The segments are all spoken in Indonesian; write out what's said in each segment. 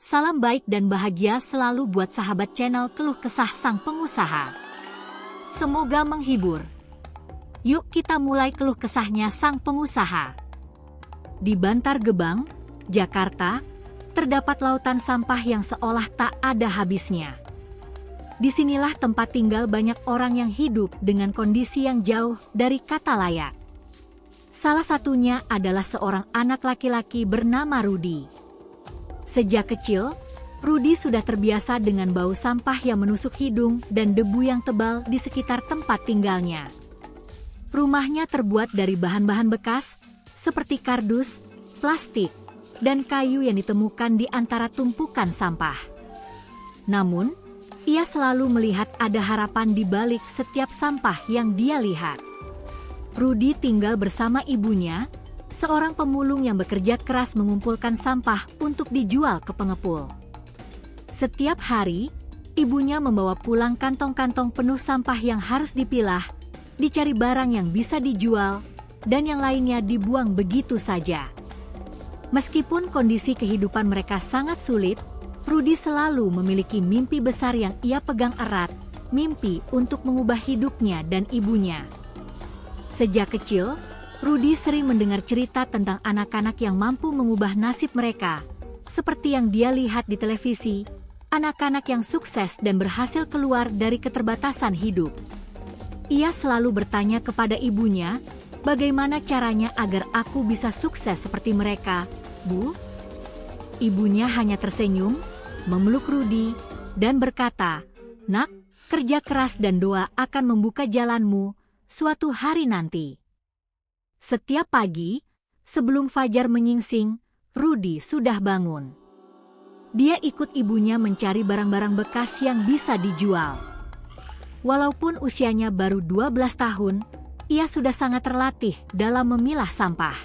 Salam baik dan bahagia selalu buat sahabat channel Keluh Kesah Sang Pengusaha. Semoga menghibur. Yuk kita mulai keluh kesahnya sang pengusaha. Di Bantar Gebang, Jakarta, terdapat lautan sampah yang seolah tak ada habisnya. Disinilah tempat tinggal banyak orang yang hidup dengan kondisi yang jauh dari kata layak. Salah satunya adalah seorang anak laki-laki bernama Rudi. Sejak kecil, Rudi sudah terbiasa dengan bau sampah yang menusuk hidung dan debu yang tebal di sekitar tempat tinggalnya. Rumahnya terbuat dari bahan-bahan bekas, seperti kardus, plastik, dan kayu yang ditemukan di antara tumpukan sampah. Namun, ia selalu melihat ada harapan di balik setiap sampah yang dia lihat. Rudi tinggal bersama ibunya, seorang pemulung yang bekerja keras mengumpulkan sampah untuk dijual ke pengepul. Setiap hari, ibunya membawa pulang kantong-kantong penuh sampah yang harus dipilah, dicari barang yang bisa dijual, dan yang lainnya dibuang begitu saja. Meskipun kondisi kehidupan mereka sangat sulit, Rudi selalu memiliki mimpi besar yang ia pegang erat, mimpi untuk mengubah hidupnya dan ibunya. Sejak kecil, Rudi sering mendengar cerita tentang anak-anak yang mampu mengubah nasib mereka, seperti yang dia lihat di televisi, anak-anak yang sukses dan berhasil keluar dari keterbatasan hidup. Ia selalu bertanya kepada ibunya, bagaimana caranya agar aku bisa sukses seperti mereka, Bu? Ibunya hanya tersenyum, memeluk Rudi, dan berkata, "Nak, kerja keras dan doa akan membuka jalanmu suatu hari nanti." Setiap pagi, sebelum fajar menyingsing, Rudi sudah bangun. Dia ikut ibunya mencari barang-barang bekas yang bisa dijual. Walaupun usianya baru 12 tahun, ia sudah sangat terlatih dalam memilah sampah.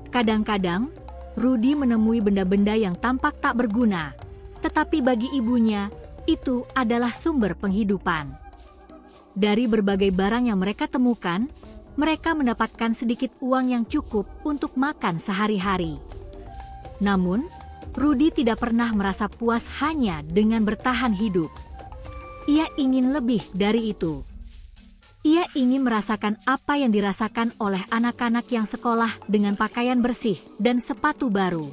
Kadang-kadang, Rudi menemui benda-benda yang tampak tak berguna, tetapi bagi ibunya, itu adalah sumber penghidupan. Dari berbagai barang yang mereka temukan, mereka mendapatkan sedikit uang yang cukup untuk makan sehari-hari. Namun, Rudi tidak pernah merasa puas hanya dengan bertahan hidup. Ia ingin lebih dari itu. Ia ingin merasakan apa yang dirasakan oleh anak-anak yang sekolah dengan pakaian bersih dan sepatu baru.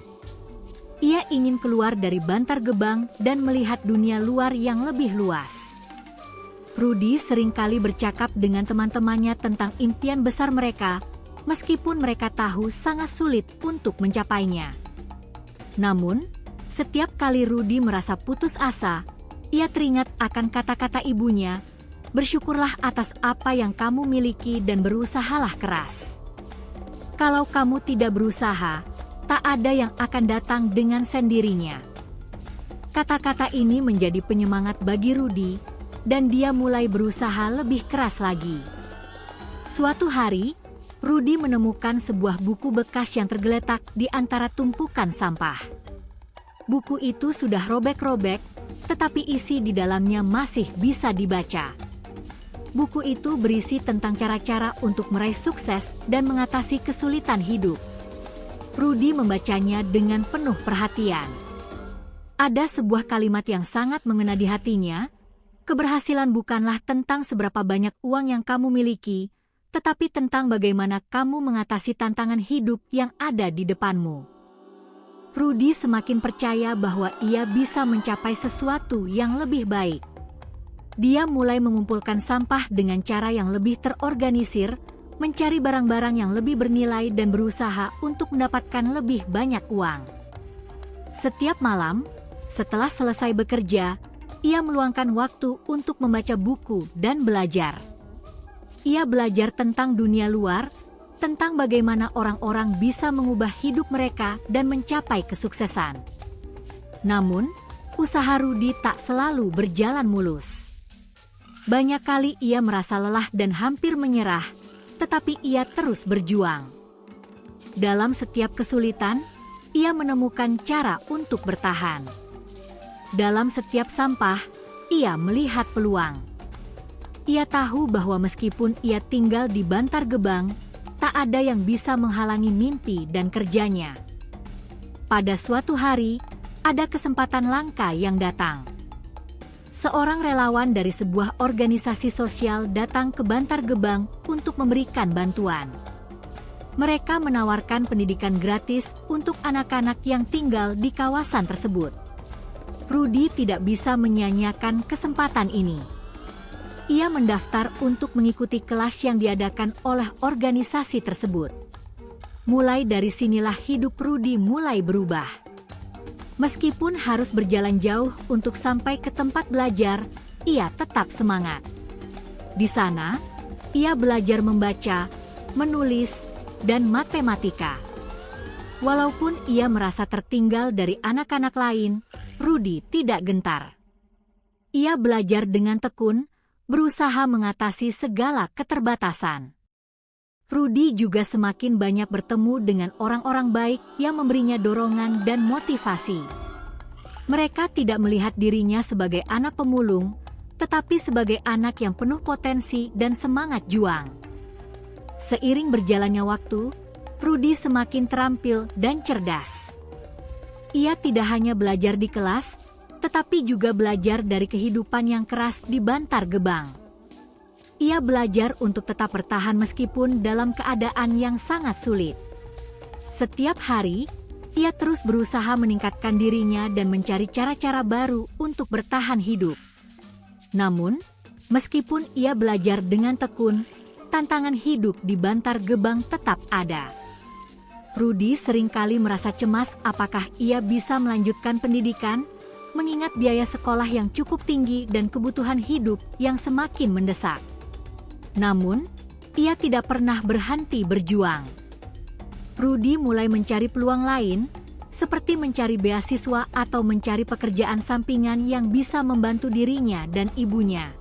Ia ingin keluar dari Bantar Gebang dan melihat dunia luar yang lebih luas. Rudi seringkali bercakap dengan teman-temannya tentang impian besar mereka, meskipun mereka tahu sangat sulit untuk mencapainya. Namun, setiap kali Rudi merasa putus asa, ia teringat akan kata-kata ibunya, "Bersyukurlah atas apa yang kamu miliki dan berusahalah keras. Kalau kamu tidak berusaha, tak ada yang akan datang dengan sendirinya." Kata-kata ini menjadi penyemangat bagi Rudi, dan dia mulai berusaha lebih keras lagi. Suatu hari, Rudi menemukan sebuah buku bekas yang tergeletak di antara tumpukan sampah. Buku itu sudah robek-robek, tetapi isi di dalamnya masih bisa dibaca. Buku itu berisi tentang cara-cara untuk meraih sukses dan mengatasi kesulitan hidup. Rudi membacanya dengan penuh perhatian. Ada sebuah kalimat yang sangat mengena di hatinya, "Keberhasilan bukanlah tentang seberapa banyak uang yang kamu miliki, tetapi tentang bagaimana kamu mengatasi tantangan hidup yang ada di depanmu." Rudi semakin percaya bahwa ia bisa mencapai sesuatu yang lebih baik. Dia mulai mengumpulkan sampah dengan cara yang lebih terorganisir, mencari barang-barang yang lebih bernilai dan berusaha untuk mendapatkan lebih banyak uang. Setiap malam, setelah selesai bekerja, ia meluangkan waktu untuk membaca buku dan belajar. Ia belajar tentang dunia luar, tentang bagaimana orang-orang bisa mengubah hidup mereka dan mencapai kesuksesan. Namun, usaha Rudi tak selalu berjalan mulus. Banyak kali ia merasa lelah dan hampir menyerah, tetapi ia terus berjuang. Dalam setiap kesulitan, ia menemukan cara untuk bertahan. Dalam setiap sampah, ia melihat peluang. Ia tahu bahwa meskipun ia tinggal di Bantar Gebang, tak ada yang bisa menghalangi mimpi dan kerjanya. Pada suatu hari, ada kesempatan langka yang datang. Seorang relawan dari sebuah organisasi sosial datang ke Bantar Gebang untuk memberikan bantuan. Mereka menawarkan pendidikan gratis untuk anak-anak yang tinggal di kawasan tersebut. Rudy tidak bisa menyia-nyiakan kesempatan ini. Ia mendaftar untuk mengikuti kelas yang diadakan oleh organisasi tersebut. Mulai dari sinilah hidup Rudy mulai berubah. Meskipun harus berjalan jauh untuk sampai ke tempat belajar, ia tetap semangat. Di sana, ia belajar membaca, menulis, dan matematika. Walaupun ia merasa tertinggal dari anak-anak lain, Rudy tidak gentar. Ia belajar dengan tekun, berusaha mengatasi segala keterbatasan. Rudy juga semakin banyak bertemu dengan orang-orang baik yang memberinya dorongan dan motivasi. Mereka tidak melihat dirinya sebagai anak pemulung, tetapi sebagai anak yang penuh potensi dan semangat juang. Seiring berjalannya waktu, Rudy semakin terampil dan cerdas. Ia tidak hanya belajar di kelas, tetapi juga belajar dari kehidupan yang keras di Bantar Gebang. Ia belajar untuk tetap bertahan meskipun dalam keadaan yang sangat sulit. Setiap hari, ia terus berusaha meningkatkan dirinya dan mencari cara-cara baru untuk bertahan hidup. Namun, meskipun ia belajar dengan tekun, tantangan hidup di Bantar Gebang tetap ada. Rudy seringkali merasa cemas apakah ia bisa melanjutkan pendidikan, mengingat biaya sekolah yang cukup tinggi dan kebutuhan hidup yang semakin mendesak. Namun, ia tidak pernah berhenti berjuang. Rudy mulai mencari peluang lain, seperti mencari beasiswa atau mencari pekerjaan sampingan yang bisa membantu dirinya dan ibunya.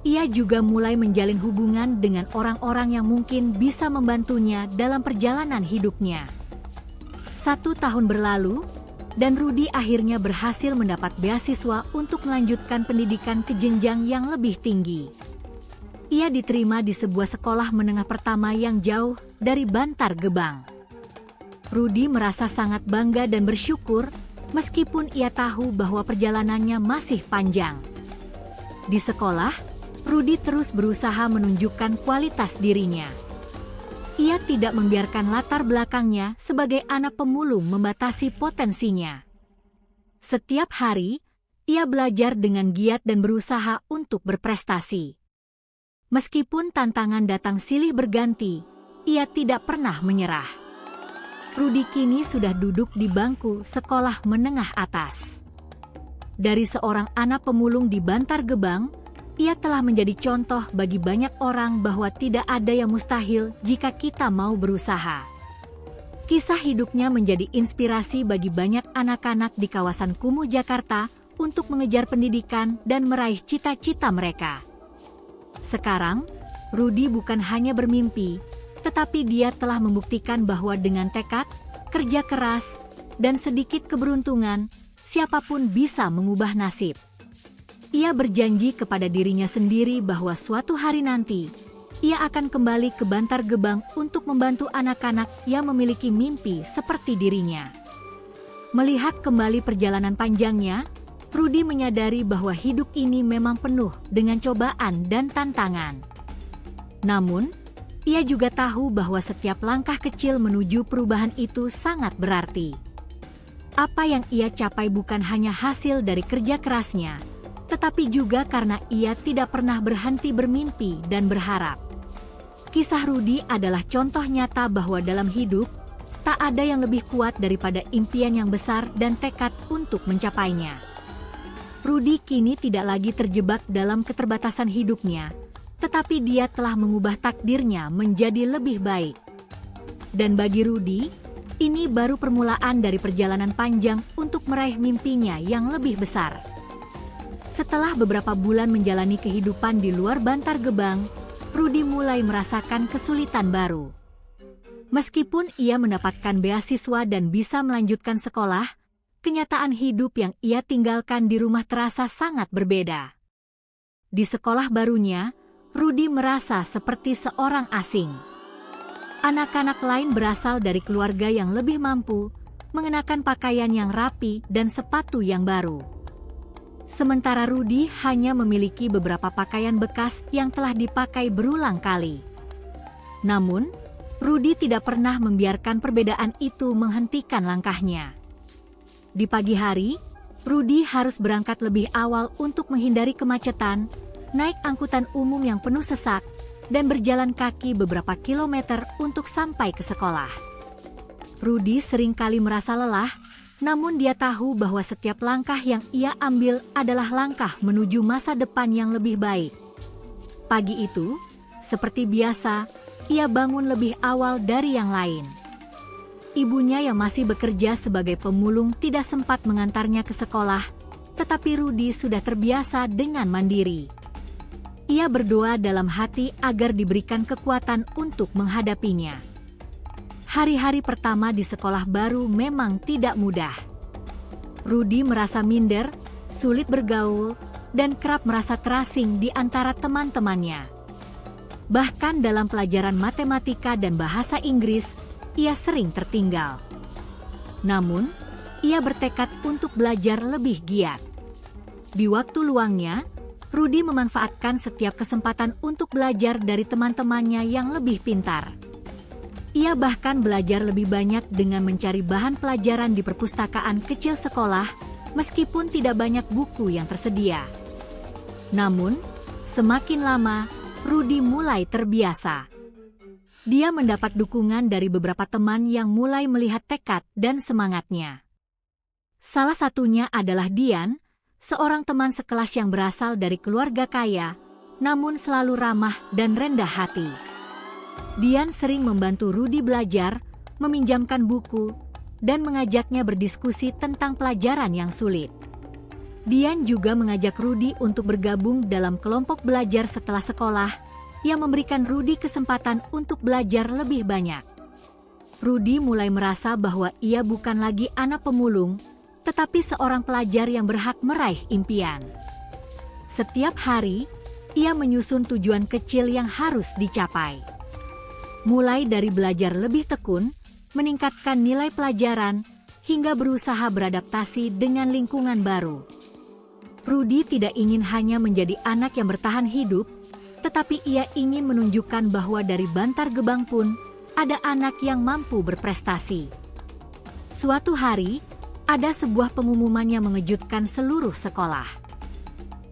Ia juga mulai menjalin hubungan dengan orang-orang yang mungkin bisa membantunya dalam perjalanan hidupnya. 1 tahun berlalu, dan Rudy akhirnya berhasil mendapat beasiswa untuk melanjutkan pendidikan ke jenjang yang lebih tinggi. Ia diterima di sebuah sekolah menengah pertama yang jauh dari Bantar Gebang. Rudy merasa sangat bangga dan bersyukur, meskipun ia tahu bahwa perjalanannya masih panjang. Di sekolah, Rudy terus berusaha menunjukkan kualitas dirinya. Ia tidak membiarkan latar belakangnya sebagai anak pemulung membatasi potensinya. Setiap hari, ia belajar dengan giat dan berusaha untuk berprestasi. Meskipun tantangan datang silih berganti, ia tidak pernah menyerah. Rudy kini sudah duduk di bangku sekolah menengah atas. Dari seorang anak pemulung di Bantar Gebang, ia telah menjadi contoh bagi banyak orang bahwa tidak ada yang mustahil jika kita mau berusaha. Kisah hidupnya menjadi inspirasi bagi banyak anak-anak di kawasan kumuh Jakarta untuk mengejar pendidikan dan meraih cita-cita mereka. Sekarang, Rudy bukan hanya bermimpi, tetapi dia telah membuktikan bahwa dengan tekad, kerja keras, dan sedikit keberuntungan, siapapun bisa mengubah nasib. Ia berjanji kepada dirinya sendiri bahwa suatu hari nanti, ia akan kembali ke Bantar Gebang untuk membantu anak-anak yang memiliki mimpi seperti dirinya. Melihat kembali perjalanan panjangnya, Rudy menyadari bahwa hidup ini memang penuh dengan cobaan dan tantangan. Namun, ia juga tahu bahwa setiap langkah kecil menuju perubahan itu sangat berarti. Apa yang ia capai bukan hanya hasil dari kerja kerasnya, tetapi juga karena ia tidak pernah berhenti bermimpi dan berharap. Kisah Rudy adalah contoh nyata bahwa dalam hidup, tak ada yang lebih kuat daripada impian yang besar dan tekad untuk mencapainya. Rudy kini tidak lagi terjebak dalam keterbatasan hidupnya, tetapi dia telah mengubah takdirnya menjadi lebih baik. Dan bagi Rudy, ini baru permulaan dari perjalanan panjang untuk meraih mimpinya yang lebih besar. Setelah beberapa bulan menjalani kehidupan di luar Bantar Gebang, Rudy mulai merasakan kesulitan baru. Meskipun ia mendapatkan beasiswa dan bisa melanjutkan sekolah, kenyataan hidup yang ia tinggalkan di rumah terasa sangat berbeda. Di sekolah barunya, Rudy merasa seperti seorang asing. Anak-anak lain berasal dari keluarga yang lebih mampu, mengenakan pakaian yang rapi dan sepatu yang baru. Sementara Rudy hanya memiliki beberapa pakaian bekas yang telah dipakai berulang kali. Namun, Rudy tidak pernah membiarkan perbedaan itu menghentikan langkahnya. Di pagi hari, Rudy harus berangkat lebih awal untuk menghindari kemacetan, naik angkutan umum yang penuh sesak, dan berjalan kaki beberapa kilometer untuk sampai ke sekolah. Rudy seringkali merasa lelah, namun dia tahu bahwa setiap langkah yang ia ambil adalah langkah menuju masa depan yang lebih baik. Pagi itu, seperti biasa, ia bangun lebih awal dari yang lain. Ibunya yang masih bekerja sebagai pemulung tidak sempat mengantarnya ke sekolah, tetapi Rudy sudah terbiasa dengan mandiri. Ia berdoa dalam hati agar diberikan kekuatan untuk menghadapinya. Hari-hari pertama di sekolah baru memang tidak mudah. Rudy merasa minder, sulit bergaul, dan kerap merasa terasing di antara teman-temannya. Bahkan dalam pelajaran matematika dan bahasa Inggris, ia sering tertinggal. Namun, ia bertekad untuk belajar lebih giat. Di waktu luangnya, Rudy memanfaatkan setiap kesempatan untuk belajar dari teman-temannya yang lebih pintar. Ia bahkan belajar lebih banyak dengan mencari bahan pelajaran di perpustakaan kecil sekolah, meskipun tidak banyak buku yang tersedia. Namun, semakin lama, Rudy mulai terbiasa. Dia mendapat dukungan dari beberapa teman yang mulai melihat tekad dan semangatnya. Salah satunya adalah Dian, seorang teman sekelas yang berasal dari keluarga kaya, namun selalu ramah dan rendah hati. Dian sering membantu Rudy belajar, meminjamkan buku, dan mengajaknya berdiskusi tentang pelajaran yang sulit. Dian juga mengajak Rudy untuk bergabung dalam kelompok belajar setelah sekolah, yang memberikan Rudy kesempatan untuk belajar lebih banyak. Rudy mulai merasa bahwa ia bukan lagi anak pemulung, tetapi seorang pelajar yang berhak meraih impian. Setiap hari, ia menyusun tujuan kecil yang harus dicapai. Mulai dari belajar lebih tekun, meningkatkan nilai pelajaran, hingga berusaha beradaptasi dengan lingkungan baru. Rudy tidak ingin hanya menjadi anak yang bertahan hidup, tetapi ia ingin menunjukkan bahwa dari Bantar Gebang pun, ada anak yang mampu berprestasi. Suatu hari, ada sebuah pengumuman yang mengejutkan seluruh sekolah.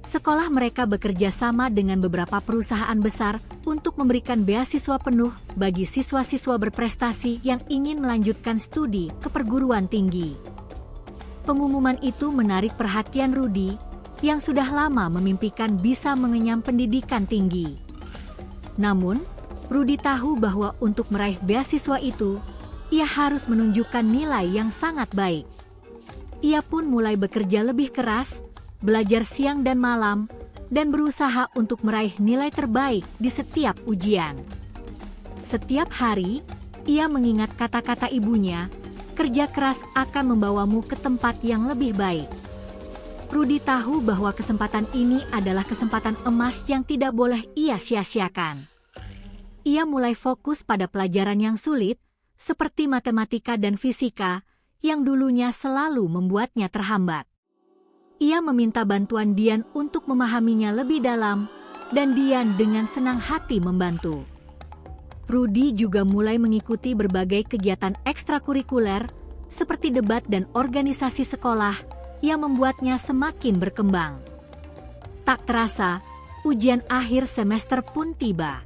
Sekolah mereka bekerja sama dengan beberapa perusahaan besar untuk memberikan beasiswa penuh bagi siswa-siswa berprestasi yang ingin melanjutkan studi ke perguruan tinggi. Pengumuman itu menarik perhatian Rudy, yang sudah lama memimpikan bisa mengenyam pendidikan tinggi. Namun, Rudy tahu bahwa untuk meraih beasiswa itu, ia harus menunjukkan nilai yang sangat baik. Ia pun mulai bekerja lebih keras, belajar siang dan malam, dan berusaha untuk meraih nilai terbaik di setiap ujian. Setiap hari, ia mengingat kata-kata ibunya, kerja keras akan membawamu ke tempat yang lebih baik. Rudy tahu bahwa kesempatan ini adalah kesempatan emas yang tidak boleh ia sia-siakan. Ia mulai fokus pada pelajaran yang sulit, seperti matematika dan fisika, yang dulunya selalu membuatnya terhambat. Ia meminta bantuan Dian untuk memahaminya lebih dalam, dan Dian dengan senang hati membantu. Rudy juga mulai mengikuti berbagai kegiatan ekstrakurikuler, seperti debat dan organisasi sekolah, yang membuatnya semakin berkembang. Tak terasa, ujian akhir semester pun tiba.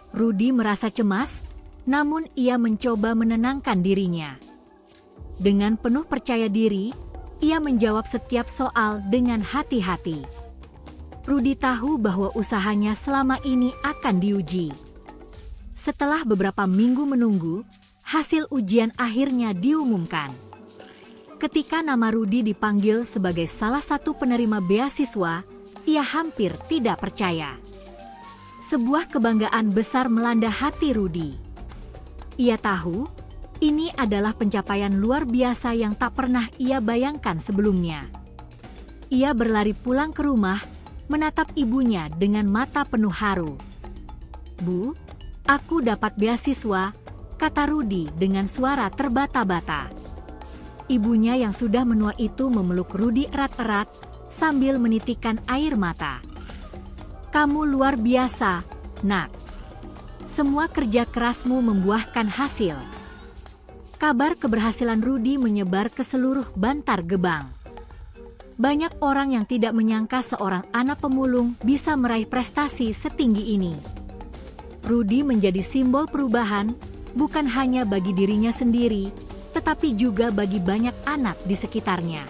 Rudy merasa cemas, namun ia mencoba menenangkan dirinya. Dengan penuh percaya diri, ia menjawab setiap soal dengan hati-hati. Rudy tahu bahwa usahanya selama ini akan diuji. Setelah beberapa minggu menunggu, hasil ujian akhirnya diumumkan. Ketika nama Rudy dipanggil sebagai salah satu penerima beasiswa, ia hampir tidak percaya. Sebuah kebanggaan besar melanda hati Rudy. Ia tahu, ini adalah pencapaian luar biasa yang tak pernah ia bayangkan sebelumnya. Ia berlari pulang ke rumah, menatap ibunya dengan mata penuh haru. "Bu, aku dapat beasiswa," kata Rudy dengan suara terbata-bata. Ibunya yang sudah menua itu memeluk Rudy erat-erat sambil menitikkan air mata. "Kamu luar biasa, Nak. Semua kerja kerasmu membuahkan hasil." Kabar keberhasilan Rudy menyebar ke seluruh Bantar Gebang. Banyak orang yang tidak menyangka seorang anak pemulung bisa meraih prestasi setinggi ini. Rudy menjadi simbol perubahan, bukan hanya bagi dirinya sendiri, tetapi juga bagi banyak anak di sekitarnya.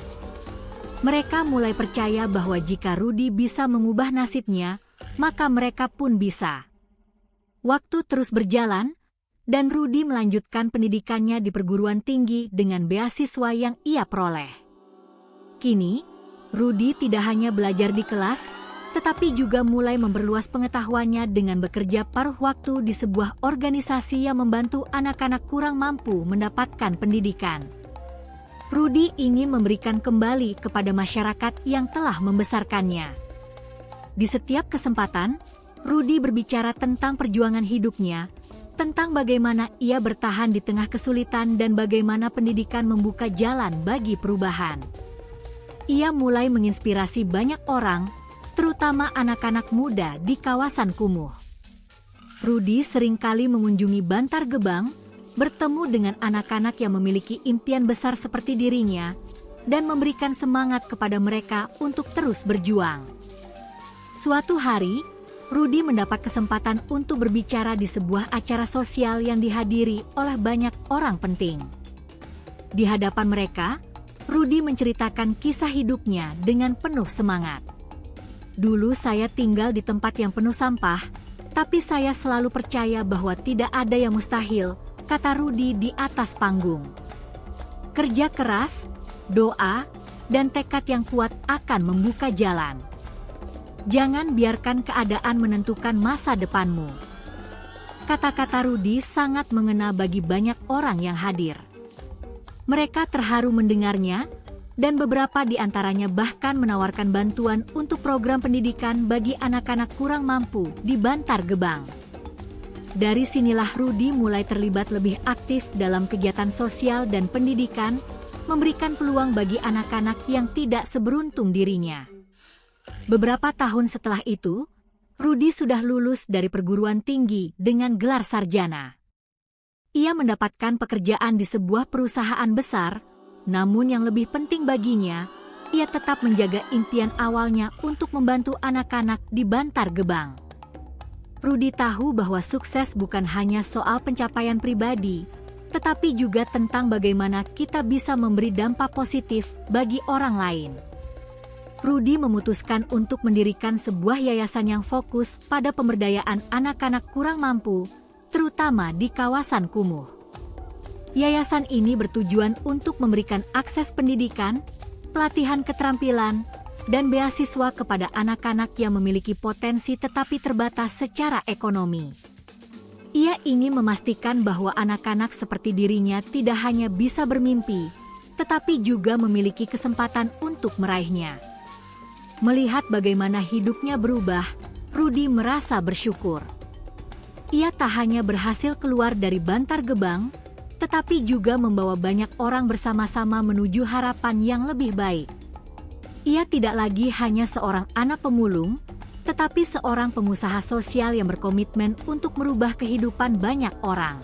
Mereka mulai percaya bahwa jika Rudy bisa mengubah nasibnya, maka mereka pun bisa. Waktu terus berjalan, dan Rudy melanjutkan pendidikannya di perguruan tinggi dengan beasiswa yang ia peroleh. Kini, Rudy tidak hanya belajar di kelas, tetapi juga mulai memperluas pengetahuannya dengan bekerja paruh waktu di sebuah organisasi yang membantu anak-anak kurang mampu mendapatkan pendidikan. Rudy ingin memberikan kembali kepada masyarakat yang telah membesarkannya. Di setiap kesempatan, Rudy berbicara tentang perjuangan hidupnya, tentang bagaimana ia bertahan di tengah kesulitan dan bagaimana pendidikan membuka jalan bagi perubahan. Ia mulai menginspirasi banyak orang, terutama anak-anak muda di kawasan kumuh. Rudy seringkali mengunjungi Bantar Gebang, bertemu dengan anak-anak yang memiliki impian besar seperti dirinya, dan memberikan semangat kepada mereka untuk terus berjuang. Suatu hari, Rudy mendapat kesempatan untuk berbicara di sebuah acara sosial yang dihadiri oleh banyak orang penting. Di hadapan mereka, Rudy menceritakan kisah hidupnya dengan penuh semangat. "Dulu saya tinggal di tempat yang penuh sampah, tapi saya selalu percaya bahwa tidak ada yang mustahil," kata Rudy di atas panggung. "Kerja keras, doa, dan tekad yang kuat akan membuka jalan. Jangan biarkan keadaan menentukan masa depanmu." Kata-kata Rudy sangat mengena bagi banyak orang yang hadir. Mereka terharu mendengarnya, dan beberapa di antaranya bahkan menawarkan bantuan untuk program pendidikan bagi anak-anak kurang mampu di Bantar Gebang. Dari sinilah Rudy mulai terlibat lebih aktif dalam kegiatan sosial dan pendidikan, memberikan peluang bagi anak-anak yang tidak seberuntung dirinya. Beberapa tahun setelah itu, Rudy sudah lulus dari perguruan tinggi dengan gelar sarjana. Ia mendapatkan pekerjaan di sebuah perusahaan besar, namun yang lebih penting baginya, ia tetap menjaga impian awalnya untuk membantu anak-anak di Bantar Gebang. Rudy tahu bahwa sukses bukan hanya soal pencapaian pribadi, tetapi juga tentang bagaimana kita bisa memberi dampak positif bagi orang lain. Rudy memutuskan untuk mendirikan sebuah yayasan yang fokus pada pemberdayaan anak-anak kurang mampu, terutama di kawasan kumuh. Yayasan ini bertujuan untuk memberikan akses pendidikan, pelatihan keterampilan, dan beasiswa kepada anak-anak yang memiliki potensi tetapi terbatas secara ekonomi. Ia ingin memastikan bahwa anak-anak seperti dirinya tidak hanya bisa bermimpi, tetapi juga memiliki kesempatan untuk meraihnya. Melihat bagaimana hidupnya berubah, Rudy merasa bersyukur. Ia tak hanya berhasil keluar dari Bantar Gebang, tetapi juga membawa banyak orang bersama-sama menuju harapan yang lebih baik. Ia tidak lagi hanya seorang anak pemulung, tetapi seorang pengusaha sosial yang berkomitmen untuk merubah kehidupan banyak orang.